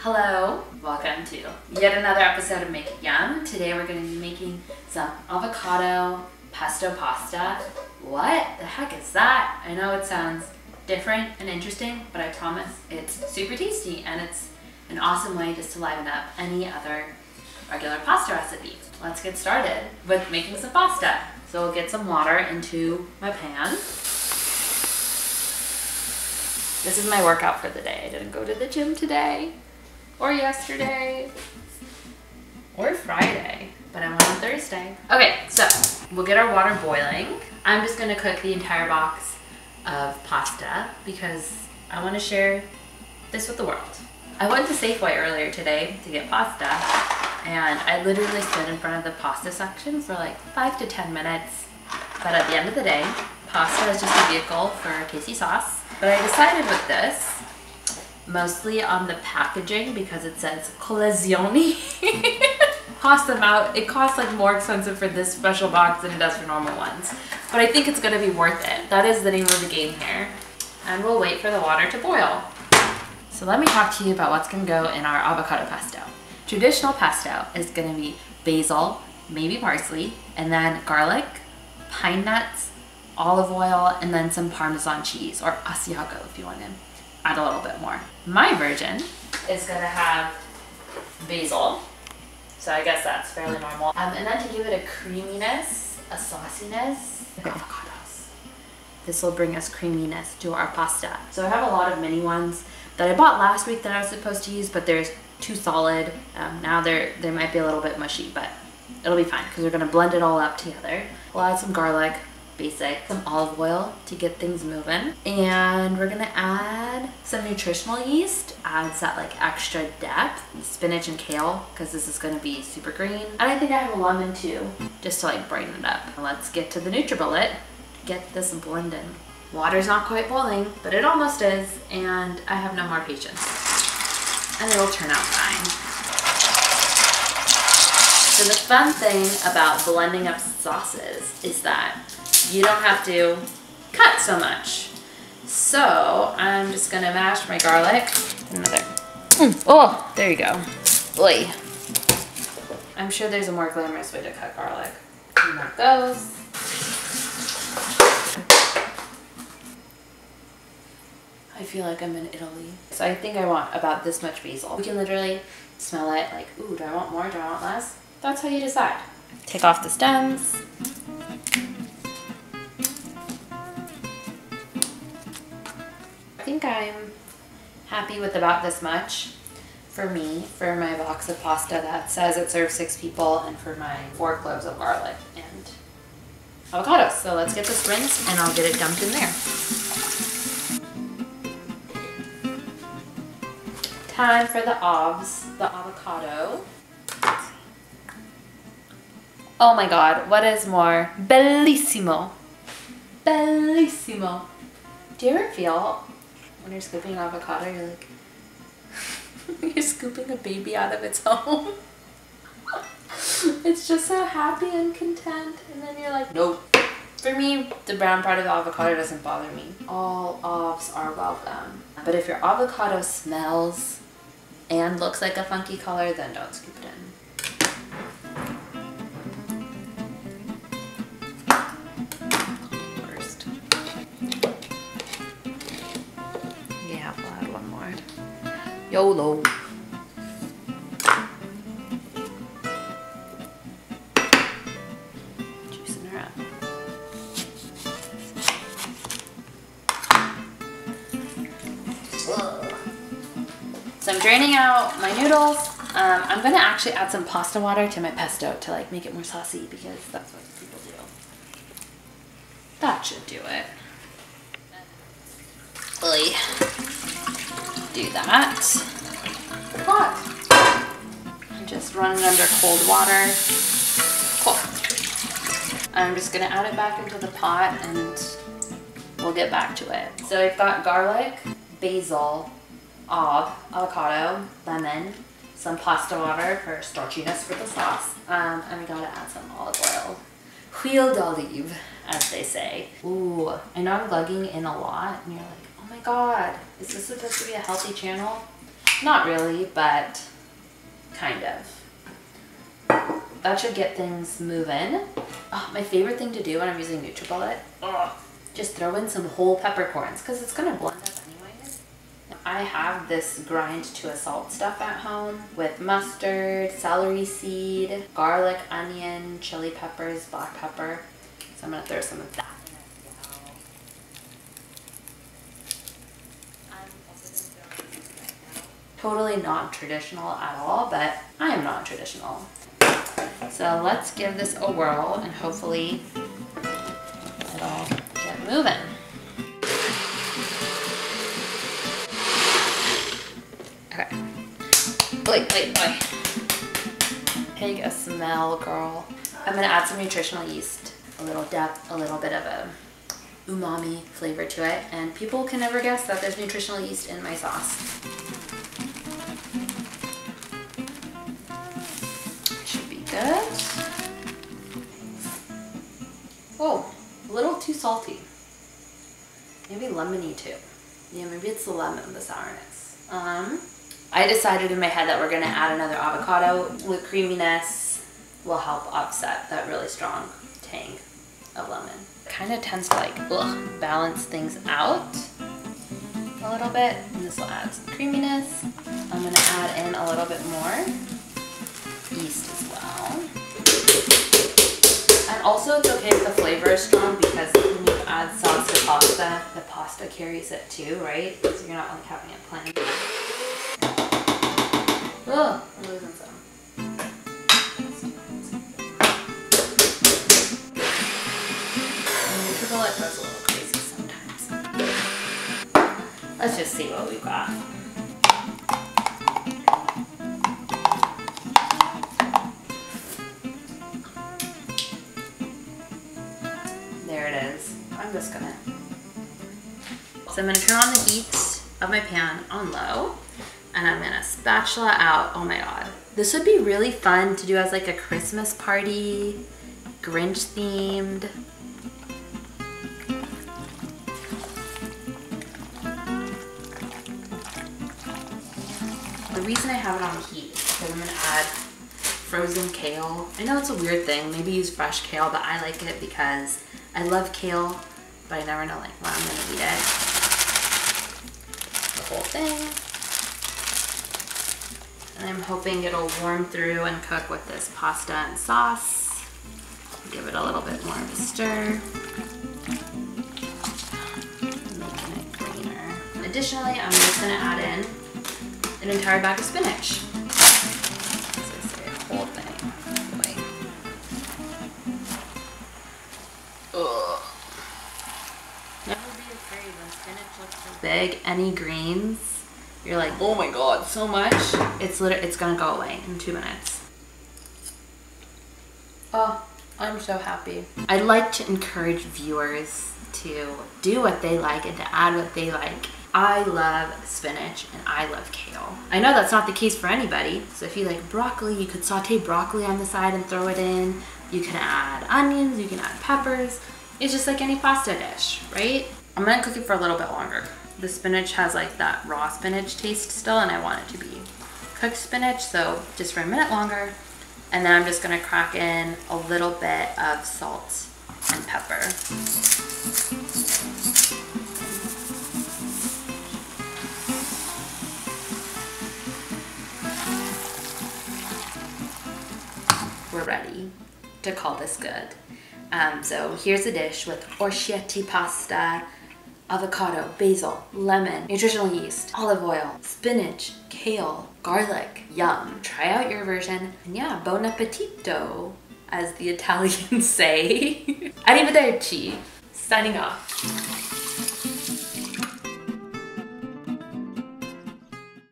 Hello, welcome to yet another episode of Make It Yum. Today we're going to be making some avocado pesto pasta. What the heck is that? I know it sounds different and interesting, but I promise it's super tasty and it's an awesome way just to liven up any other regular pasta recipe. Let's get started with making some pasta. So we'll get some water into my pan. This is my workout for the day. I didn't go to the gym today, or yesterday, or Friday, but I went on Thursday. Okay, so we'll get our water boiling. I'm just gonna cook the entire box of pasta because I wanna share this with the world. I went to Safeway earlier today to get pasta, and I literally stood in front of the pasta section for like 5 to 10 minutes. But at the end of the day, pasta is just a vehicle for tasty sauce. But I decided with this, mostly on the packaging, because it says colazione. Cost them out. It costs like more expensive for this special box than it does for normal ones. But I think it's gonna be worth it. That is the name of the game here. And we'll wait for the water to boil. So let me talk to you about what's gonna go in our avocado pesto. Traditional pesto is gonna be basil, maybe parsley, and then garlic, pine nuts, olive oil, and then some Parmesan cheese, or Asiago if you want to add a little bit more. My version is gonna have basil, so I guess that's fairly normal. And then to give it a creaminess, a sauciness, avocados. This will bring us creaminess to our pasta. So I have a lot of mini ones that I bought last week that I was supposed to use, but they're too solid. Now they might be a little bit mushy, but it'll be fine because we're gonna blend it all up together. We'll add some garlic, basic, some olive oil to get things moving, and we're gonna add some nutritional yeast. Adds that like extra depth, spinach and kale, because this is gonna be super green. And I think I have a lemon too, just to like brighten it up. Let's get to the NutriBullet to get this blending. Water's not quite boiling, but it almost is, and I have no more patience. And it'll turn out fine. So the fun thing about blending up sauces is that you don't have to cut so much. So I'm just gonna mash my garlic. Another. Oh, there you go. Oy. I'm sure there's a more glamorous way to cut garlic. And that goes. I feel like I'm in Italy. So I think I want about this much basil. We can literally smell it like, ooh, do I want more? Do I want less? That's how you decide. Take off the stems. I think I'm happy with about this much for me, for my box of pasta that says it serves 6 people, and for my 4 cloves of garlic and avocados. So let's get this rinsed and I'll get it dumped in there. Time for the avocado. Oh my god, what is more bellissimo? Bellissimo. Do you ever feel when you're scooping an avocado, you're like, you're scooping a baby out of its home? It's just so happy and content, and then you're like, nope. For me, the brown part of the avocado doesn't bother me. All avs are welcome. But if your avocado smells and looks like a funky color, then don't scoop it in. YOLO. Juicing her up. So I'm draining out my noodles. I'm gonna actually add some pasta water to my pesto to like make it more saucy, because that's what people do. That should do it. Oy. Do that. Hot. And just run it under cold water. Cool. I'm just gonna add it back into the pot and we'll get back to it. So I've got garlic, basil, avocado, lemon, some pasta water for starchiness for the sauce, and we gotta add some olive oil. Huile d'olive, as they say. Ooh, I know I'm lugging in a lot, and you're like, oh my god, is this supposed to be a healthy channel? Not really, but kind of. That should get things moving. Oh, my favorite thing to do when I'm using NutriBullet, just throw in some whole peppercorns because it's gonna blend up anyways. I have this grind to a salt stuff at home with mustard, celery seed, garlic, onion, chili peppers, black pepper. So I'm gonna throw some of that in as well. I'm also gonna throw this right now. Totally non-traditional at all, but I am non-traditional. So let's give this a whirl and hopefully it'll get moving. Okay. Wait. Take a smell, girl. I'm gonna add some nutritional yeast, a little depth, a little bit of a umami flavor to it, and people can never guess that there's nutritional yeast in my sauce. Good. Oh, a little too salty. Maybe lemony too. Yeah, maybe it's the lemon, the sourness. I decided in my head that we're gonna add another avocado. The creaminess will help offset that really strong tang of lemon. It kind of tends to like balance things out a little bit, and this will add some creaminess. I'm gonna add in a little bit more yeast as well. And also it's okay if the flavor is strong because when you add sauce to pasta, the pasta carries it too, right? So you're not like having it plain. Oh, I'm losing some. NutriBullet goes a little crazy sometimes. Let's just see what we've got. There it is. I'm just gonna... So I'm gonna turn on the heat of my pan on low, and I'm gonna spatula out. Oh my god. This would be really fun to do as like a Christmas party, Grinch themed. The reason I have it on the heat is because I'm gonna add frozen kale. I know it's a weird thing, maybe use fresh kale, but I like it because I love kale, but I never know like when I'm gonna eat it. The whole thing. And I'm hoping it'll warm through and cook with this pasta and sauce. Give it a little bit more of a stir. Making it greener. Additionally, I'm just gonna add in an entire bag of spinach. Whole thing. Wait. Ugh. Never be afraid when spinach looks so big. Any greens, you're like, oh my god, so much. It's gonna go away in 2 minutes. Oh, I'm so happy. I'd like to encourage viewers to do what they like and to add what they like. I love spinach and I love kale. I know that's not the case for anybody. So if you like broccoli, you could saute broccoli on the side and throw it in. You can add onions, you can add peppers. It's just like any pasta dish, right? I'm gonna cook it for a little bit longer. The spinach has like that raw spinach taste still, and I want it to be cooked spinach, so just for a minute longer. And then I'm just gonna crack in a little bit of salt and pepper. We're ready to call this good. So here's a dish with orecchiette pasta, avocado, basil, lemon, nutritional yeast, olive oil, spinach, kale, garlic. Yum. Try out your version. And yeah, buon appetito, as the Italians say. Arrivederci. Signing off.